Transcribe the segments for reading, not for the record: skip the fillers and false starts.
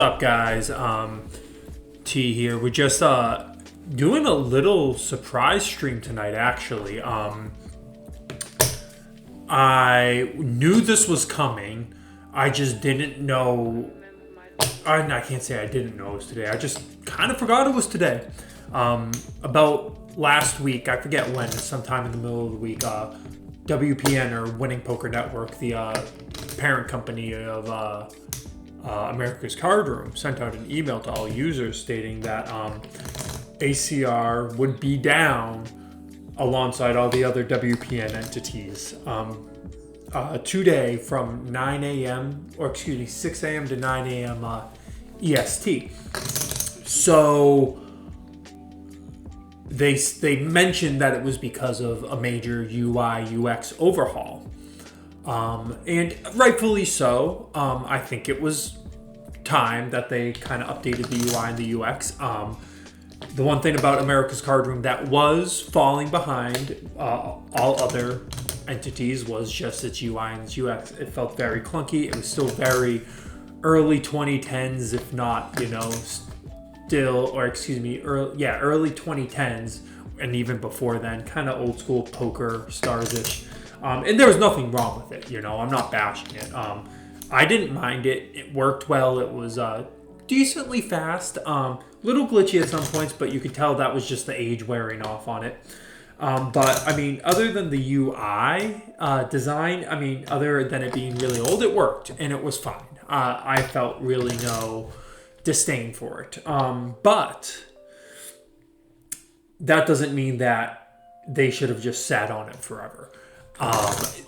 What's up, guys? T here. We're just doing a little surprise stream tonight, actually. I knew this was coming. I just didn't know. I can't say I didn't know it was today. I just kind of forgot it was today. About last week, I forget when, sometime in the middle of the week, WPN, or Winning Poker Network, the parent company of America's Card Room, sent out an email to all users stating that ACR would be down alongside all the other WPN entities today from 6 a.m. to 9 a.m. EST. So they mentioned that it was because of a major UI UX overhaul. And rightfully so. I think it was time that they kind of updated the UI and the UX. The one thing about America's Card Room that was falling behind all other entities was just its UI and its UX. It felt very clunky. It was still very early 2010s, if not, early 2010s, and even before then, kind of old school poker stars-ish. And there was nothing wrong with it, I'm not bashing it. I didn't mind it. It worked well. It was decently fast. Little glitchy at some points, but you could tell that was just the age wearing off on it. But, other than the UI design, other than it being really old, it worked, and it was fine. I felt really no disdain for it. But that doesn't mean that they should have just sat on it forever.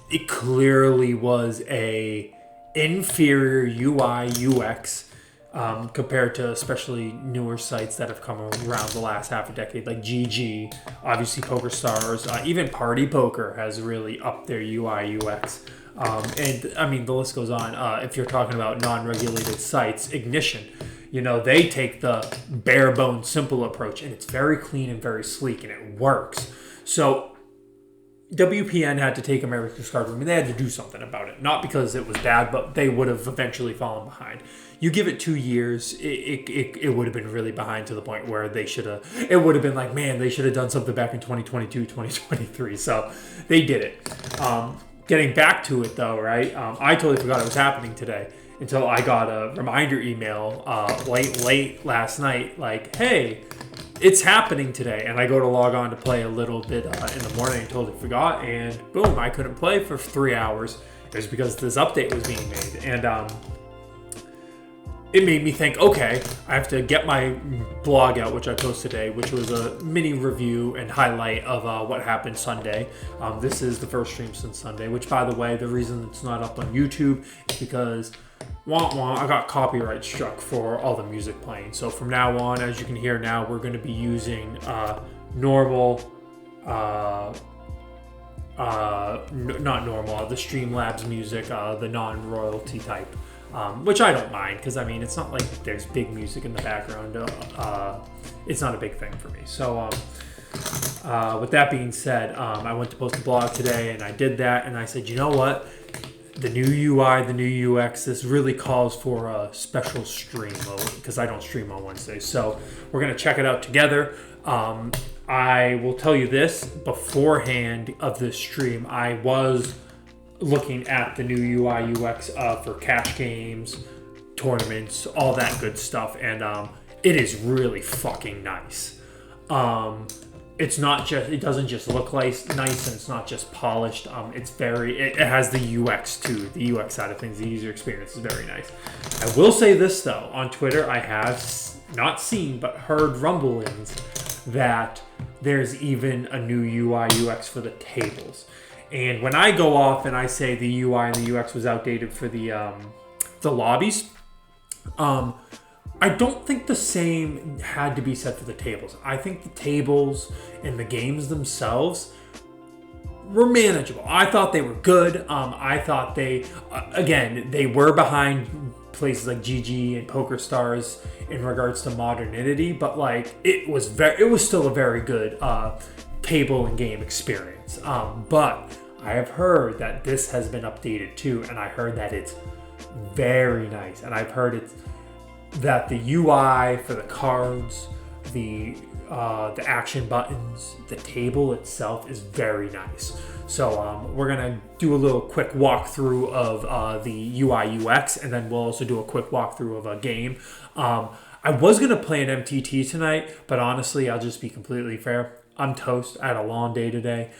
It clearly was a inferior UI UX compared to especially newer sites that have come around the last half a decade, like GG, obviously Poker Stars, even Party Poker has really upped their UI UX. And the list goes on. If you're talking about non-regulated sites, Ignition, they take the bare bones simple approach, and it's very clean and very sleek, and it works. So WPN had to take America's Card Room, and they had to do something about it. Not because it was bad, but they would have eventually fallen behind. You give it 2 years, it would have been really behind to the point where it would have been like, man, they should have done something back in 2022, 2023. So they did it. Getting back to it, though, right? I totally forgot it was happening today until I got a reminder email late last night, like, hey, it's happening today. And I go to log on to play a little bit in the morning and totally forgot. And boom, I couldn't play for 3 hours. It was because this update was being made. And it made me think, okay, I have to get my blog out, which I posted today, which was a mini review and highlight of what happened Sunday. This is the first stream since Sunday, which, by the way, the reason it's not up on YouTube is because I got copyright struck for all the music playing. So from now on, as you can hear now, we're going to be using normal, not normal, the Streamlabs music, the non-royalty type. Which I don't mind, because it's not like there's big music in the background. It's not a big thing for me. So with that being said, I went to post a blog today, and I did that, and I said, you know what? The new UI, the new UX, this really calls for a special stream mode, because I don't stream on Wednesdays. So we're going to check it out together. I will tell you this, beforehand of this stream, I was looking at the new UI UX for cash games, tournaments, all that good stuff, and it is really fucking nice. It doesn't just look nice, and it's not just polished. It has the UX too, the UX side of things. The user experience is very nice. I will say this though, on Twitter I have not seen but heard rumblings that there's even a new UI UX for the tables. And when I go off and I say the UI and the UX was outdated for the lobbies, I don't think the same had to be said for the tables. I think the tables and the games themselves were manageable. I thought they were good. I thought they were behind places like GG and Poker Stars in regards to modernity, but it was still a very good table and game experience. But I have heard that this has been updated too, and I heard that it's very nice, and I've heard it's that the UI for the cards, the action buttons, the table itself is very nice. So we're gonna do a little quick walkthrough of the UI UX, and then we'll also do a quick walkthrough of a game. I was gonna play an MTT tonight, but honestly, I'll just be completely fair. I'm toast. I had a long day today,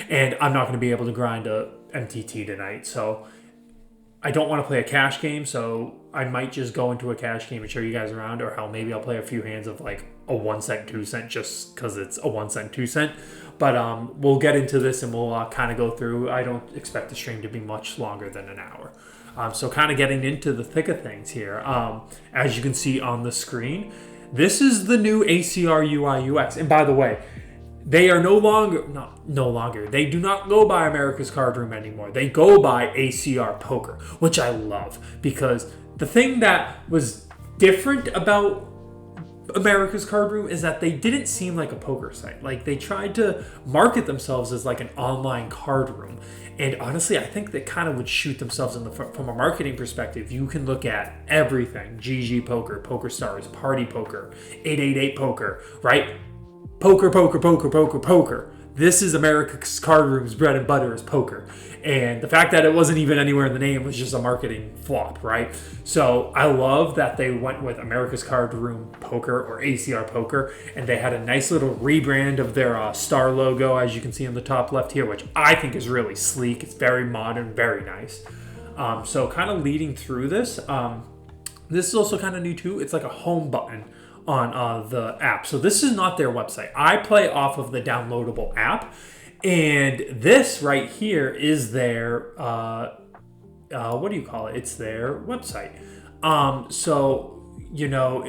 and I'm not gonna be able to grind a MTT tonight. So I don't want to play a cash game, so I might just go into a cash game and show you guys around, or hell, maybe I'll play a few hands of like a 1 cent, 2 cent, just because it's a 1 cent, 2 cent. But we'll get into this and we'll kind of go through. I don't expect the stream to be much longer than an hour. So kind of getting into the thick of things here. As you can see on the screen, this is the new ACR UI UX. And by the way, they are no longer. They do not go by America's Card Room anymore. They go by ACR Poker, which I love, because the thing that was different about America's Card Room is that they didn't seem like a poker site. Like, they tried to market themselves as like an online card room. And honestly, I think they kind of would shoot themselves in the foot from a marketing perspective. You can look at everything: GG Poker, Poker Stars, Party Poker, 888 Poker, right? Poker, poker, poker, poker, poker. This is America's Card Room's bread and butter is poker. And the fact that it wasn't even anywhere in the name was just a marketing flop, right? So I love that they went with America's Card Room Poker, or ACR Poker, and they had a nice little rebrand of their star logo, as you can see on the top left here, which I think is really sleek. It's very modern, very nice. So kind of leading through this, this is also kind of new too. It's like a home button on the app. So this is not their website. I play off of the downloadable app, and this right here is their what do you call it? It's their website. So, you know,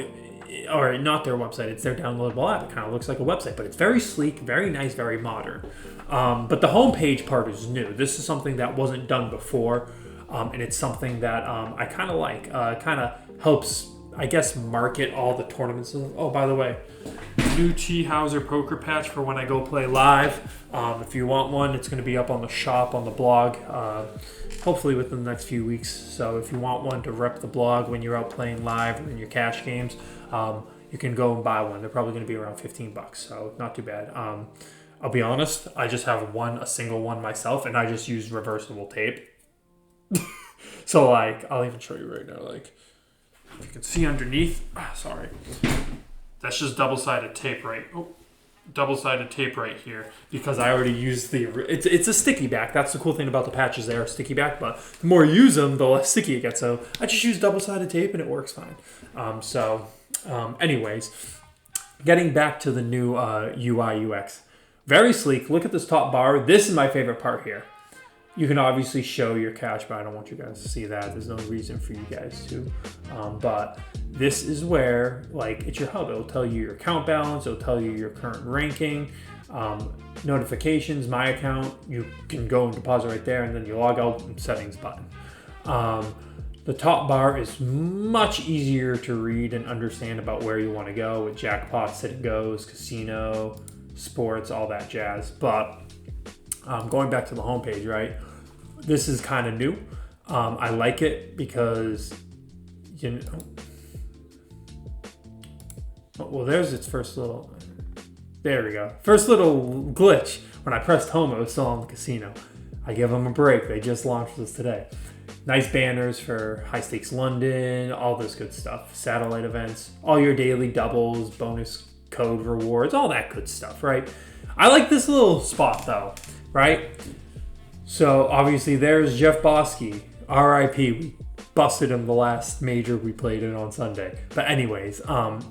or not their website, it's their downloadable app. It kind of looks like a website, but it's very sleek, very nice, very modern. But the homepage part is new. This is something that wasn't done before, and it's something that I kind of like. It kind of helps, I guess, market all the tournaments. Oh, by the way, new T. Hauser poker patch for when I go play live. If you want one, it's going to be up on the shop, on the blog, hopefully within the next few weeks. So if you want one to rep the blog when you're out playing live or in your cash games, you can go and buy one. They're probably going to be around $15, so not too bad. I'll be honest, I just have a single one myself, and I just use reversible tape. So, like, I'll even show you right now, like, you can see underneath, sorry, that's just double-sided tape double-sided tape right here, because I already used it's a sticky back. That's the cool thing about the patches. They are sticky back, but the more you use them, the less sticky it gets. So I just use double-sided tape and it works fine. Anyways, getting back to the new UI UX, very sleek. Look at this top bar. This is my favorite part here. You can obviously show your cash, but I don't want you guys to see that. There's no reason for you guys to. But this is where, like, it's your hub. It'll tell you your account balance. It'll tell you your current ranking, notifications, my account. You can go and deposit right there, and then you log out and settings button. The top bar is much easier to read and understand about where you want to go with jackpot, sit and goes, casino, sports, all that jazz. But going back to the homepage, right? This is kind of new. I like it because, you know, well, there's its first little, there we go. First little glitch. When I pressed home, it was still on the casino. I give them a break. They just launched this today. Nice banners for High Stakes London, all this good stuff. Satellite events, all your daily doubles, bonus code rewards, all that good stuff, right? I like this little spot though, right? So obviously there's Jeff Bosky, RIP. We busted him the last major we played in on Sunday. But anyways,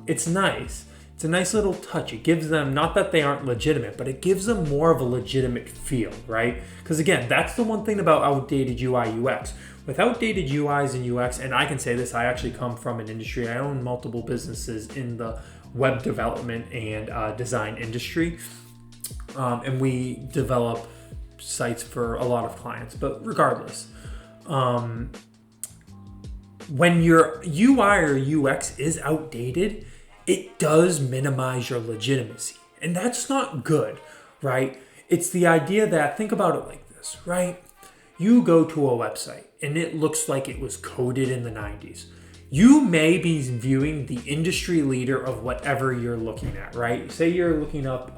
it's nice. It's a nice little touch. It gives them, not that they aren't legitimate, but it gives them more of a legitimate feel, right? Because again, that's the one thing about outdated UI UX. With outdated UIs and UX, and I can say this, I actually come from an industry. I own multiple businesses in the web development and design industry. And we develop sites for a lot of clients. But regardless, when your UI or UX is outdated, it does minimize your legitimacy. And that's not good, right? It's the idea that, think about it like this, right? You go to a website and it looks like it was coded in the 90s. you may be viewing the industry leader of whatever you're looking at, right? Say you're looking up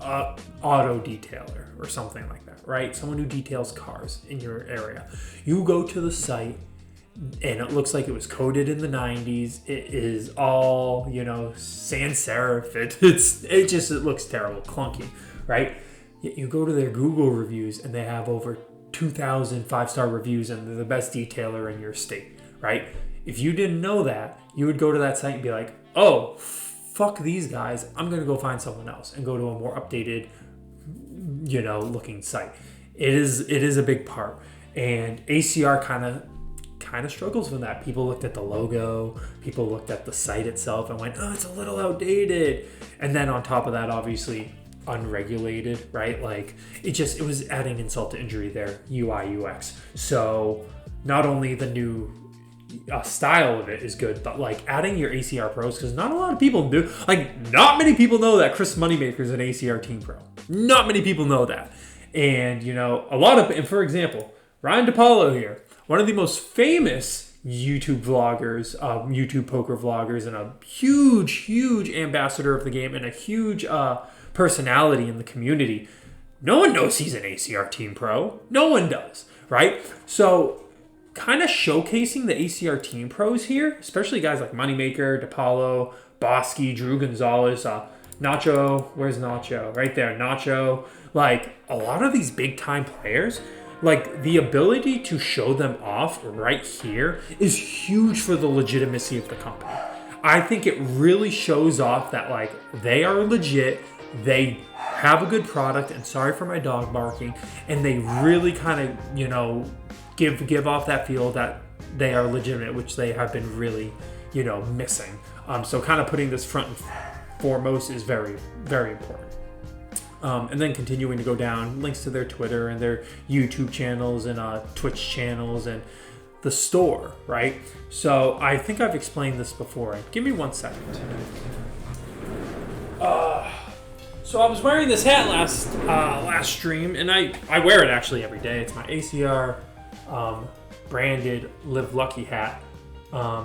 auto detailer or something like that, right? Someone who details cars in your area. You go to the site and it looks like it was coded in the 90s. It is all, sans serif. It looks terrible, clunky, right? Yet you go to their Google reviews and they have over 2,000 5-star reviews and they're the best detailer in your state, right? If you didn't know that, you would go to that site and be like, oh, fuck these guys. I'm going to go find someone else and go to a more updated, looking site. It is a big part. And ACR kind of struggles with that. People looked at the logo, people looked at the site itself and went, oh, it's a little outdated. And then on top of that, obviously unregulated, right? Like it was adding insult to injury there, UI, UX. So not only the new style of it is good, but like adding your ACR pros, because not a lot of people do. Like not many people know that Chris Moneymaker is an ACR team pro. Not many people know that. And and for example, Ryan DePaulo here, one of the most famous YouTube vloggers, YouTube poker vloggers, and a huge ambassador of the game and a huge personality in the community. No one knows he's an ACR team pro. No one does, right? So kind of showcasing the ACR team pros here, especially guys like Moneymaker, DePaulo, Bosky, Drew Gonzalez, Nacho. Where's Nacho? Right there, Nacho. Like a lot of these big time players, like the ability to show them off right here is huge for the legitimacy of the company. I think it really shows off that like they are legit, they have a good product, and sorry for my dog barking, and they really kind of, give off that feel that they are legitimate, which they have been really, missing. So kind of putting this front and foremost is very, very important. And then continuing to go down, links to their Twitter and their YouTube channels and Twitch channels and the store, right? So I think I've explained this before. Give me 1 second. So I was wearing this hat last stream, and I wear it actually every day. It's my ACR branded Live Lucky hat.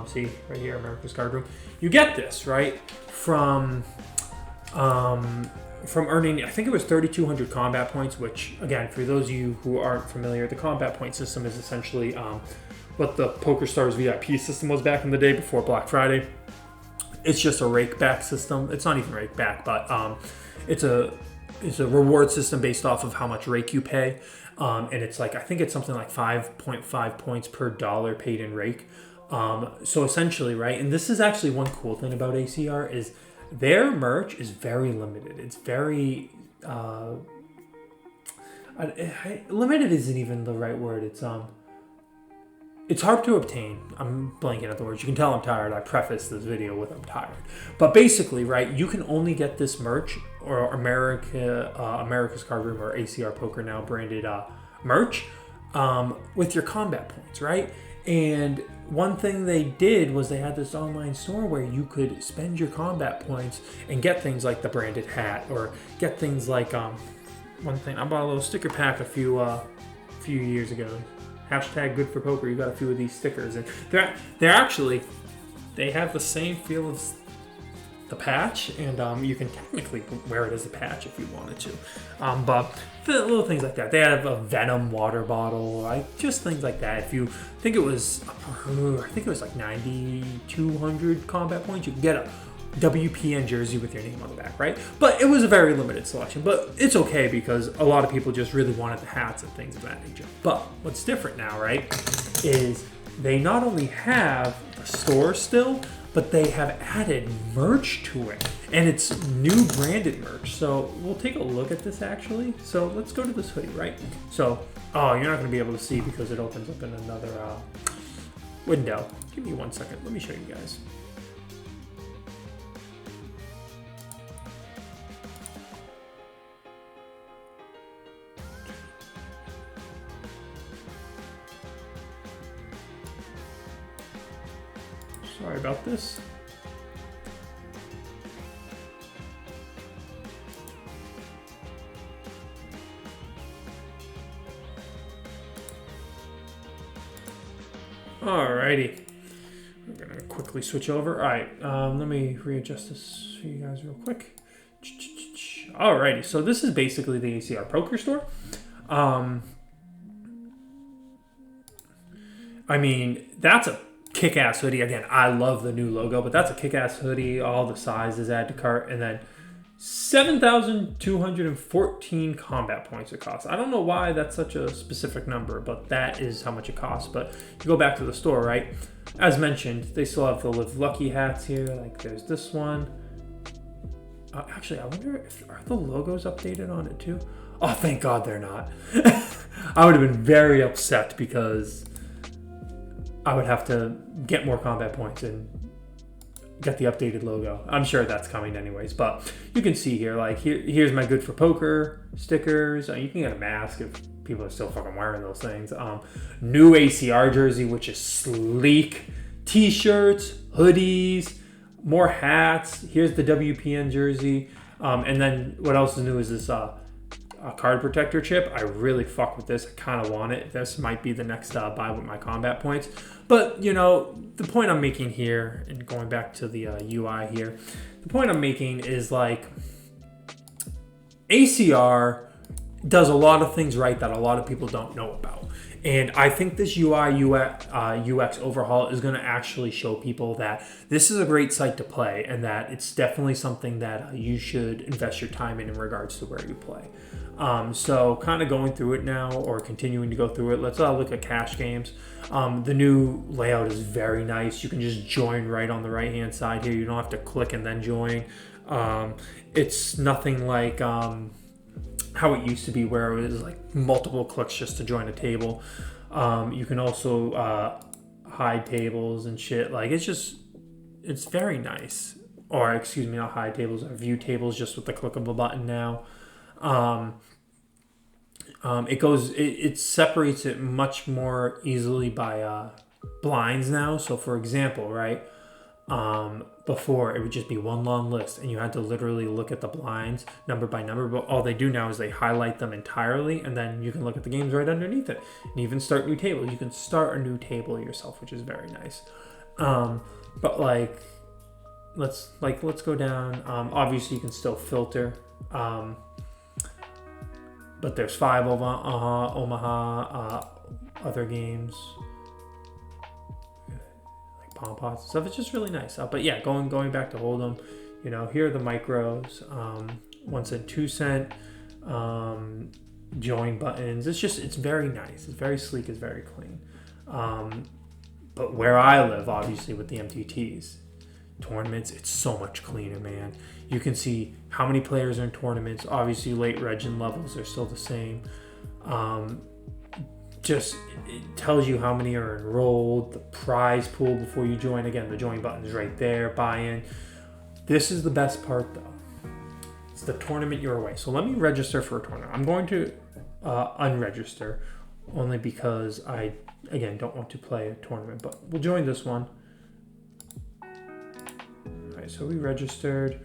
See right here, America's Card Room. You get this right from earning, I think it was 3,200 combat points, which again, for those of you who aren't familiar, the combat point system is essentially what the PokerStars VIP system was back in the day before Black Friday. It's just a rake back system. It's not even rake back, but it's a reward system based off of how much rake you pay. And it's like, I think it's something like 5.5 points per dollar paid in rake. So essentially, right, and this is actually one cool thing about ACR is their merch is very limited. It's very limited isn't even the right word. It's hard to obtain. I'm blanking at the words. You can tell I'm tired. I preface this video with I'm tired. But basically, right, you can only get this merch or America's Card Room or ACR Poker Now branded merch with your combat points, right? And one thing they did was they had this online store where you could spend your combat points and get things like the branded hat or get things like one thing. I bought a little sticker pack a few years ago. Hashtag good for poker. You got a few of these stickers, and they have the same feel as the patch, and you can technically wear it as a patch if you wanted to. But the little things like that. They have a Venom water bottle, like just things like that. If you think it was like 9,200 combat points, you could get a WPN jersey with your name on the back, right? But it was a very limited selection, but it's okay because a lot of people just really wanted the hats and things of that nature. But what's different now, right, is they not only have the store still, but they have added merch to it, and it's new branded merch. So we'll take a look at this actually. So let's go to this hoodie, right? So, you're not gonna be able to see because it opens up in another window. Give me 1 second, let me show you guys. Sorry about this. Alrighty. We're gonna quickly switch over. All right, let me readjust this for you guys real quick. Alrighty, so this is basically the ACR Poker Store. I mean, that's a kick-ass hoodie. Again, I love the new logo, but that's a kick-ass hoodie. All the sizes add to cart, and then 7,214 combat points it costs. I don't know why that's such a specific number, but that is how much it costs. But you go back to the store, right? As mentioned, they still have the Live Lucky hats here. Like there's this one. Actually, I wonder if are the logos updated on it too? Oh, thank God they're not. I would have been very upset because I would have to get more combat points and get the updated logo. I'm sure that's coming anyways, but you can see here, like here's my good for poker stickers. You can get a mask if people are still fucking wearing those things. New ACR jersey, which is sleek. T-shirts, hoodies, more hats. Here's the WPN jersey. And then what else is new is this a card protector chip. I really fuck with this. I kind of want it. This might be the next buy with my combat points. But, you know, the point I'm making here, and going back to the UI here, the point I'm making is like ACR does a lot of things right that a lot of people don't know about. And I think this UI UX overhaul is going to actually show people that this is a great site to play and that it's definitely something that you should invest your time in regards to where you play. So kind of going through it now, or continuing to go through it, let's look at cash games. The new layout is very nice. You can just join right on the right hand side here. You don't have to click and then join. It's nothing like how it used to be where it was like multiple clicks just to join a table. You can also hide tables and shit. Like it's very nice. Or excuse me, not hide tables, or view tables just with the click of a button now. It separates it much more easily by blinds now. So for example, right, before it would just be one long list and you had to literally look at the blinds number by number, but all they do now is they highlight them entirely and then you can look at the games right underneath it and even start new tables. You can start a new table yourself, which is very nice. But like let's go down. Obviously you can still filter, but there's 5 Omaha, other games like Pom Pots and stuff. It's just really nice. But yeah, going back to Hold'em, you know, here are the micros, 1 cent, 2 cent, join buttons. It's very nice. It's very sleek. It's very clean. But where I live, obviously with the MTTs, tournaments, it's so much cleaner, man. You can see how many players are in tournaments. Obviously late regen levels are still the same. Just it tells you how many are enrolled, the prize pool before you join. Again, the join button is right there, buy in. This is the best part though. It's the tournament your way. So let me register for a tournament. I'm going to unregister only because I, again, don't want to play a tournament, but we'll join this one. So we registered.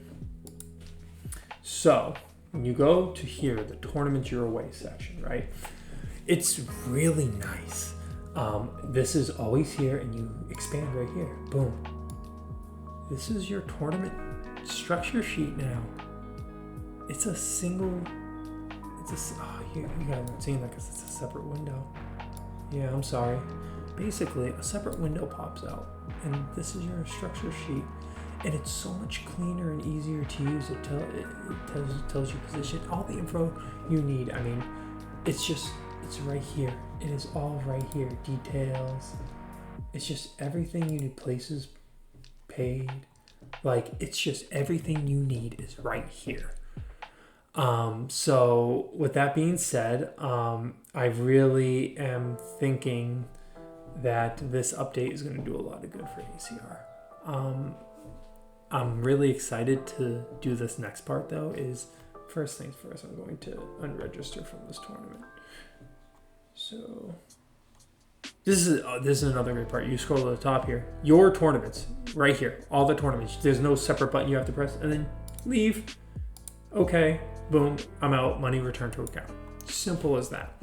So when you go to here, the tournament your away section, right? It's really nice. This is always here and you expand right here. Boom. This is your tournament structure sheet now. It's a single, you guys aren't seeing that because it's a separate window. Yeah, I'm sorry. Basically, a separate window pops out and this is your structure sheet. And it's so much cleaner and easier to use. It tells you position, all the info you need. I mean, it's right here. It is all right here. Details. It's just everything you need. Places paid. Like, it's just everything you need is right here. So with that being said, I really am thinking that this update is going to do a lot of good for ACR. I'm really excited to do this next part though. Is first things first, I'm going to unregister from this tournament. So this is another great part. You scroll to the top here, your tournaments right here, all the tournaments. There's no separate button you have to press, and then leave. Okay, boom, I'm out. Money returned to account. Simple as that.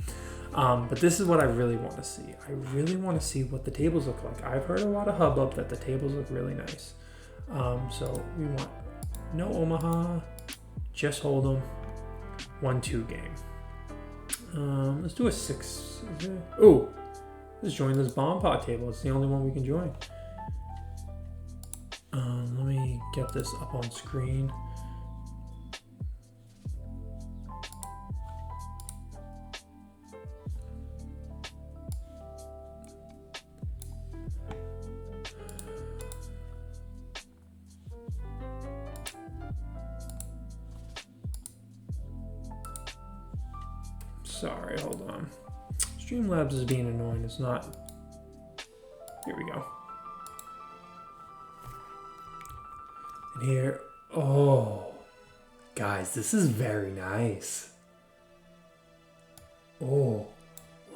But this is what I really want to see. I really want to see what the tables look like. I've heard a lot of hubbub that the tables look really nice. So we want no Omaha, just Hold'em, 1-2 game. Let's do a 6. Oh, let's join this bomb pot table. It's the only one we can join. Let me get this up on screen. Sorry, hold on. Streamlabs is being annoying. It's not. Here we go. And here, oh, guys, this is very nice. Oh,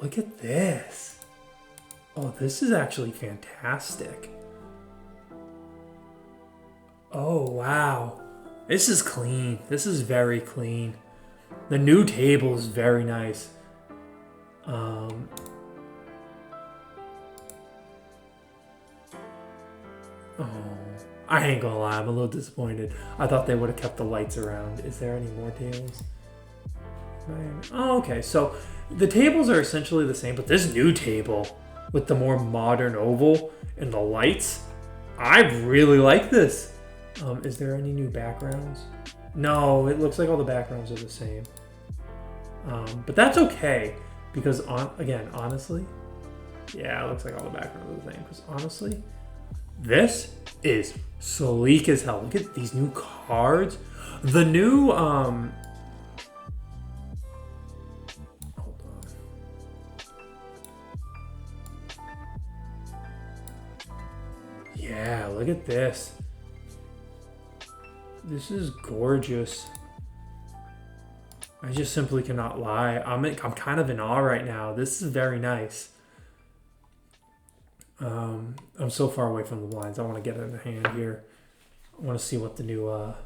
look at this. Oh, this is actually fantastic. Oh, wow. This is clean. This is very clean. The new table is very nice. Oh, I ain't gonna lie, I'm a little disappointed. I thought they would have kept the lights around. Is there any more tables? Oh, okay, so the tables are essentially the same, but this new table with the more modern oval and the lights, I really like this. Is there any new backgrounds? No, it looks like all the backgrounds are the same. But that's okay, because honestly, yeah, it looks like all the backgrounds are the same, because honestly, this is sleek as hell. Look at these new cards. The new, hold on. Yeah, look at this. This is gorgeous. I just simply cannot lie. I'm kind of in awe right now. This is very nice. I'm so far away from the blinds. I want to get it in the hand here. I want to see what the new, what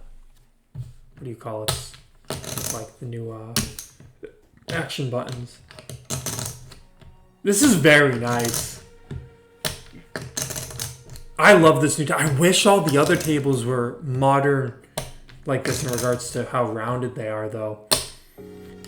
do you call it? It's like the new action buttons. This is very nice. I love this new table. I wish all the other tables were modern like this in regards to how rounded they are, though.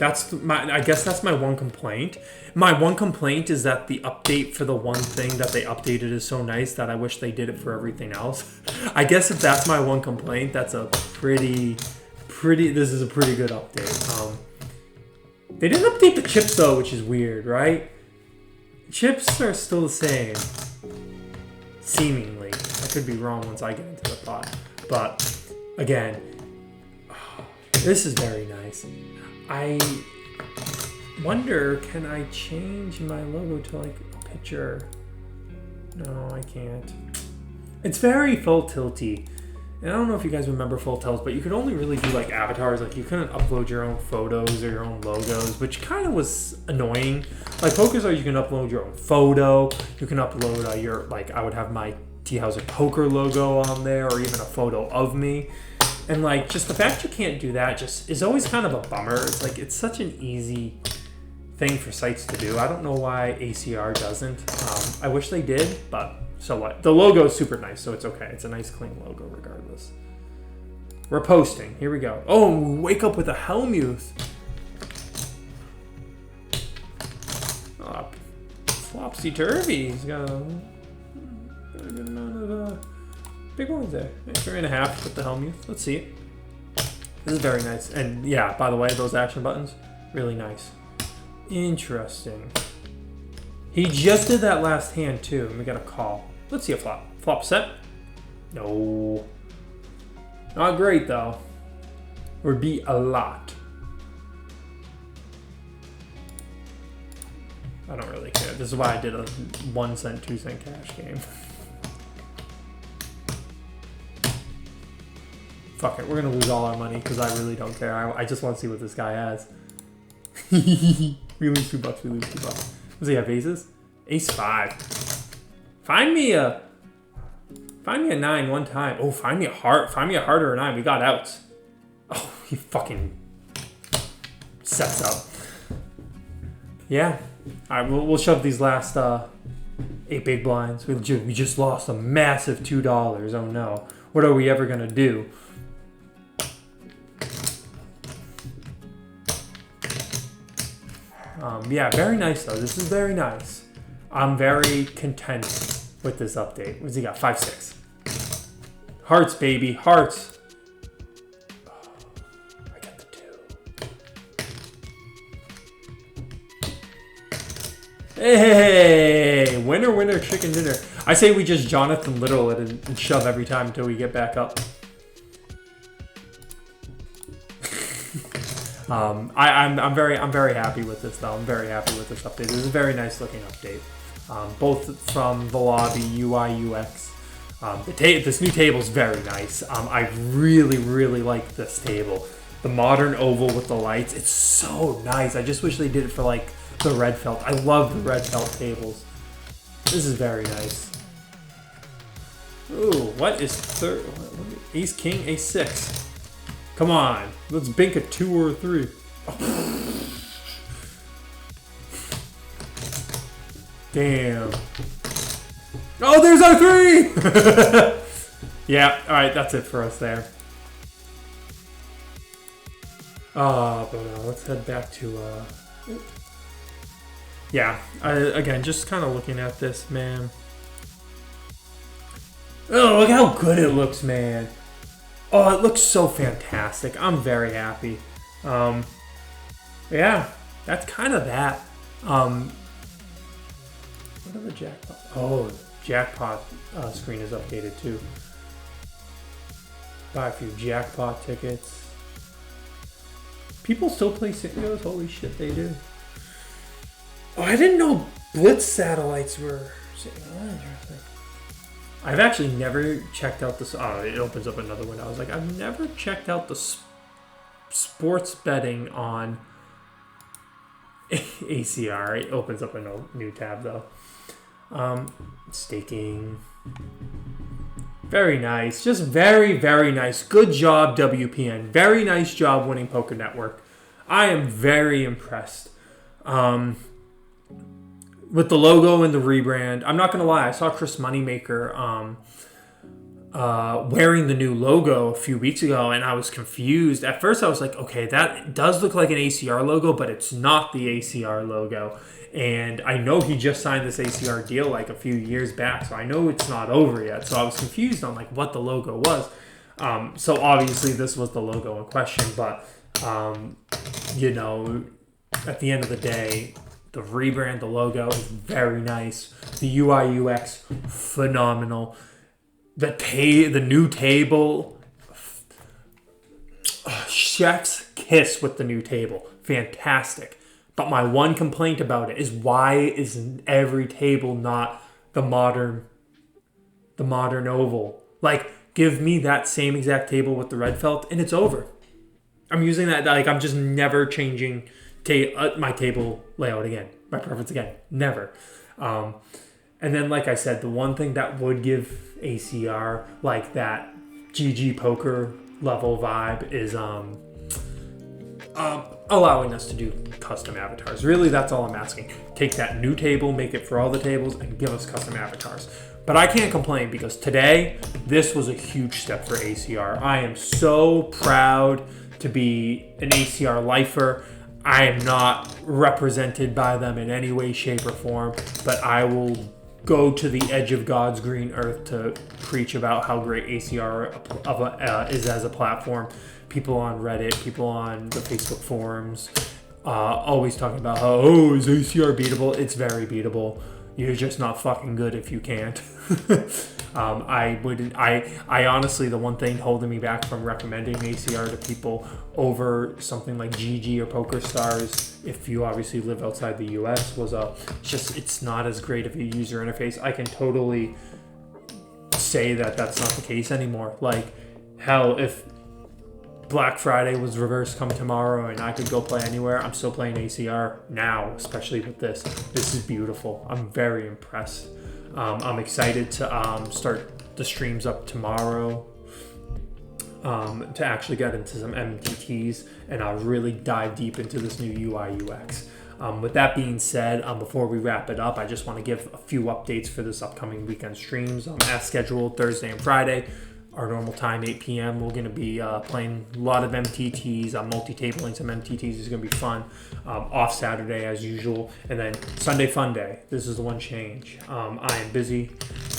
I guess that's my one complaint. My one complaint is that the update for the one thing that they updated is so nice that I wish they did it for everything else. I guess if that's my one complaint, that's a pretty, this is a pretty good update. They didn't update the chips though, which is weird, right? Chips are still the same. Seemingly. I could be wrong once I get into the pot. But, again, this is very nice. I wonder, can I change my logo to like a picture? No, I can't. It's very full tilty. And I don't know if you guys remember full tilts, but you could only really do like avatars. Like you couldn't upload your own photos or your own logos, which kind of was annoying. Like PokerStars, you can upload your own photo. You can upload your, like I would have my T Hauser Poker logo on there, or even a photo of me. And like just the fact you can't do that just is always kind of a bummer. It's like it's such an easy thing for sites to do. I don't know why ACR doesn't. I wish they did, but so what? The logo is super nice, so it's okay. It's a nice clean logo regardless. We're posting. Here we go. Oh, wake up with a Helmuth. Flopsy turvy. He's got a good amount of big ones there. 3.5 with the Helmuth. Let's see it. This is very nice. And yeah, by the way, those action buttons, really nice. Interesting. He just did that last hand too, and we got a call. Let's see a flop. Flop set? No. Not great though. Would be a lot. I don't really care. This is why I did a 1 cent, 2 cent cash game. Fuck it, we're gonna lose all our money because I really don't care. I just want to see what this guy has. We lose $2, we lose $2. Does he have aces? Ace 5. Find me a 9 one time. Oh, find me a heart. Find me a heart or a 9. We got outs. Oh, he fucking sets up. Yeah, All right, we'll shove these last 8 big blinds. We just lost a massive $2. Oh no. What are we ever going to do? Yeah, very nice though. This is very nice. I'm very content with this update. What's he got? 5-6. Hearts, baby. Hearts. Oh, I got the 2. Hey, winner, winner, chicken dinner. I say we just Jonathan Little it and shove every time until we get back up. I'm very happy with this though. I'm very happy with this update. This is a very nice looking update. Both from the lobby, UI, UX. This new table is very nice. I really like this table. The modern oval with the lights. It's so nice. I just wish they did it for like the red felt. I love the red felt tables. This is very nice. Ooh, what is third? Ace, king, ace, 6. Come on, let's bink a 2 or a 3. Oh. Damn. Oh, there's our 3! Yeah, alright, that's it for us there. But let's head back to, yeah, again, just kind of looking at this, man. Oh, look how good it looks, man. Oh, it looks so fantastic. I'm very happy. Yeah, that's kind of that. What are the jackpot? Oh, jackpot screen is updated too. Buy a few jackpot tickets. People still play Singos? Holy shit, they do. Oh, I didn't know Blitz satellites were... I've actually never checked out this. Oh, it opens up another one. I was like, I've never checked out the sports betting on ACR. It opens up a new tab though. Staking. Very nice. Just very nice. Good job, WPN. Very nice job winning Poker Network. I am very impressed. With the logo and the rebrand. I'm not going to lie. I saw Chris Moneymaker wearing the new logo a few weeks ago, and I was confused. At first, I was like, okay, that does look like an ACR logo, but it's not the ACR logo. And I know he just signed this ACR deal like a few years back, so I know it's not over yet. So I was confused on like what the logo was. So obviously, this was the logo in question, but you know, at the end of the day, the rebrand, the logo is very nice. The UI UX, phenomenal. The new table, chef's kiss with the new table, fantastic. But my one complaint about it is why isn't every table not the modern oval? Like, give me that same exact table with the red felt, and it's over. I'm using that. Like, I'm just never changing my table layout again, my preference again, never. And then, like I said, the one thing that would give ACR like that GG poker level vibe is allowing us to do custom avatars. Really, that's all I'm asking. Take that new table, make it for all the tables, and give us custom avatars. But I can't complain because today, this was a huge step for ACR. I am so proud to be an ACR lifer. I am not represented by them in any way, shape, or form, but I will go to the edge of God's green earth to preach about how great ACR is as a platform. People on Reddit, people on the Facebook forums, always talking about how, oh, is ACR beatable? It's very beatable. You're just not fucking good if you can't. I honestly, the one thing holding me back from recommending ACR to people over something like GG or PokerStars, if you obviously live outside the US, was it's not as great of a user interface. I can totally say that that's not the case anymore. Like, hell, if Black Friday was reversed come tomorrow and I could go play anywhere, I'm still playing ACR now, especially with this. This is beautiful. I'm very impressed. I'm excited to start the streams up tomorrow to actually get into some MTTs and I'll really dive deep into this new UI UX. With that being said, before we wrap it up, I just want to give a few updates for this upcoming weekend streams. As scheduled, Thursday and Friday, our normal time, 8 p.m. We're going to be playing a lot of MTTs, multi-tabling some MTTs is going to be fun. Off Saturday as usual. And then Sunday Fun Day. This is the one change. I am busy.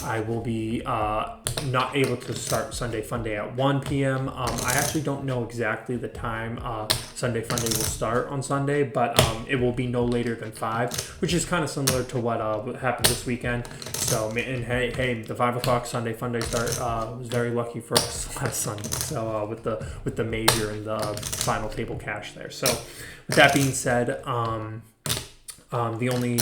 I will be not able to start Sunday Fun Day at 1 p.m. I actually don't know exactly the time Sunday Fun Day will start on Sunday, but it will be no later than 5, which is kind of similar to what happened this weekend. So, and hey, the 5 o'clock Sunday Fun Day start was very lucky for us last Sunday. So with the major and the final table cash there. So with that being said, the only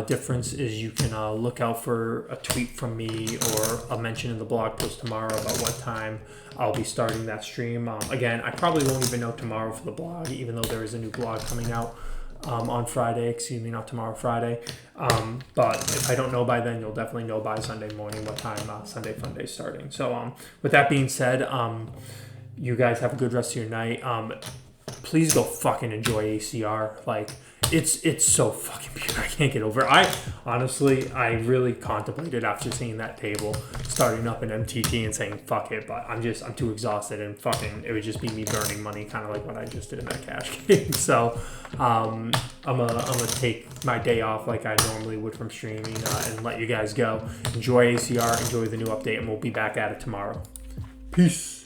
difference is you can look out for a tweet from me or a mention in the blog post tomorrow about what time I'll be starting that stream. Again, I probably won't even know tomorrow for the blog, even though there is a new blog coming out on Friday. Excuse me, not tomorrow, Friday. But if I don't know by then, you'll definitely know by Sunday morning what time Sunday Fun Day is starting. So with that being said, you guys have a good rest of your night. Please go fucking enjoy ACR. Like, it's so fucking beautiful. I can't get over it. I really contemplated after seeing that table starting up an MTT and saying fuck it, but I'm too exhausted and fucking it would just be me burning money, kind of like what I just did in that cash game. So I'm gonna take my day off like I normally would from streaming and let you guys go. Enjoy ACR, enjoy the new update, and we'll be back at it tomorrow. Peace.